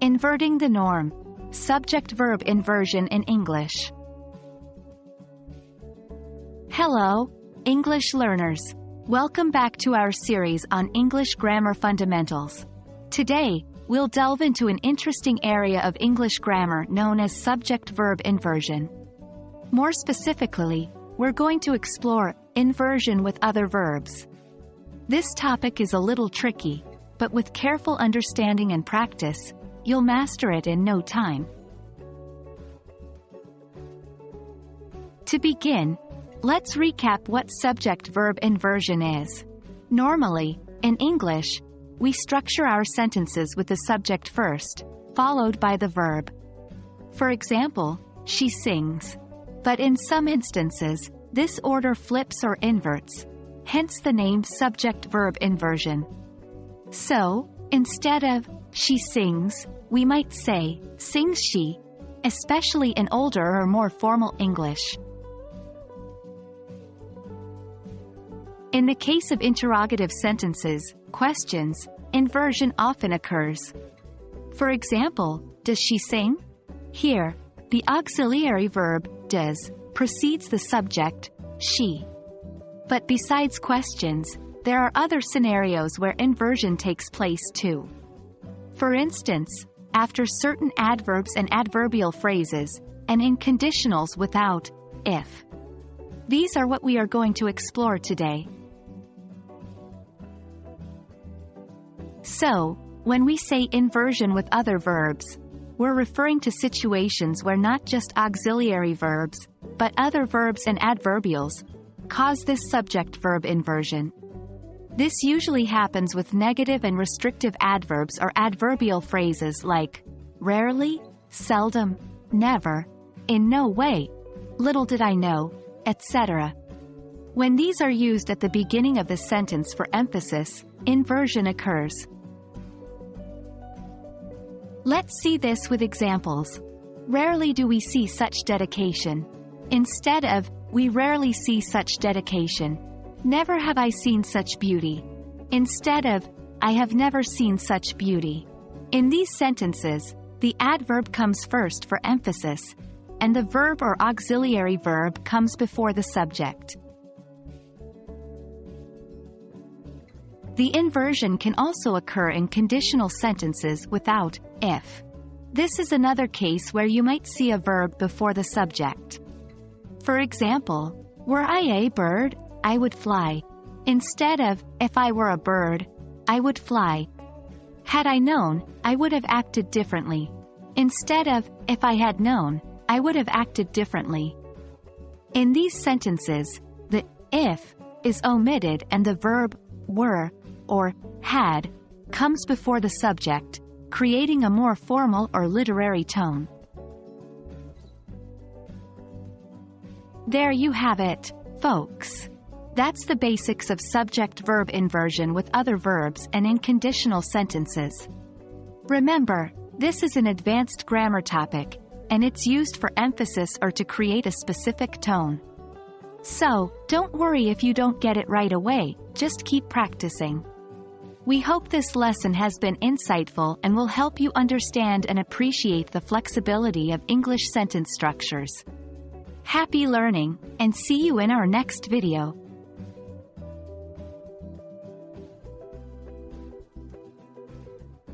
Inverting the norm. Subject-verb inversion in English. Hello, English learners. Welcome back to our series on English grammar fundamentals. Today, we'll delve into an interesting area of English grammar known as subject-verb inversion. More specifically, we're going to explore inversion with other verbs. This topic is a little tricky, but with careful understanding and practice, you'll master it in no time. To begin, let's recap what subject-verb inversion is. Normally, in English, we structure our sentences with the subject first, followed by the verb. For example, she sings. But in some instances, this order flips or inverts, hence the name subject-verb inversion. So, instead of she sings, we might say sings she, especially in older or more formal English. In the case of interrogative sentences, questions, inversion often occurs. For example, does she sing? Here, the auxiliary verb, does, precedes the subject, she. But besides questions, there are other scenarios where inversion takes place too. For instance, after certain adverbs and adverbial phrases, and in conditionals without if. These are what we are going to explore today. So, when we say inversion with other verbs, we're referring to situations where not just auxiliary verbs, but other verbs and adverbials cause this subject-verb inversion. This usually happens with negative and restrictive adverbs or adverbial phrases like rarely, seldom, never, in no way, little did I know, etc. When these are used at the beginning of the sentence for emphasis, inversion occurs. Let's see this with examples. Rarely do we see such dedication. Instead of, we rarely see such dedication. Never have I seen such beauty. Instead of, I have never seen such beauty. In these sentences, the adverb comes first for emphasis, and the verb or auxiliary verb comes before the subject. The inversion can also occur in conditional sentences without if. This is another case where you might see a verb before the subject. For example, were I a bird, I would fly. Instead of, if I were a bird, I would fly. Had I known, I would have acted differently. Instead of, if I had known, I would have acted differently. In these sentences, the if is omitted and the verb were or had comes before the subject, creating a more formal or literary tone. There you have it, folks. That's the basics of subject-verb inversion with other verbs and in conditional sentences. Remember, this is an advanced grammar topic, and it's used for emphasis or to create a specific tone. So, don't worry if you don't get it right away, just keep practicing. We hope this lesson has been insightful and will help you understand and appreciate the flexibility of English sentence structures. Happy learning, and see you in our next video.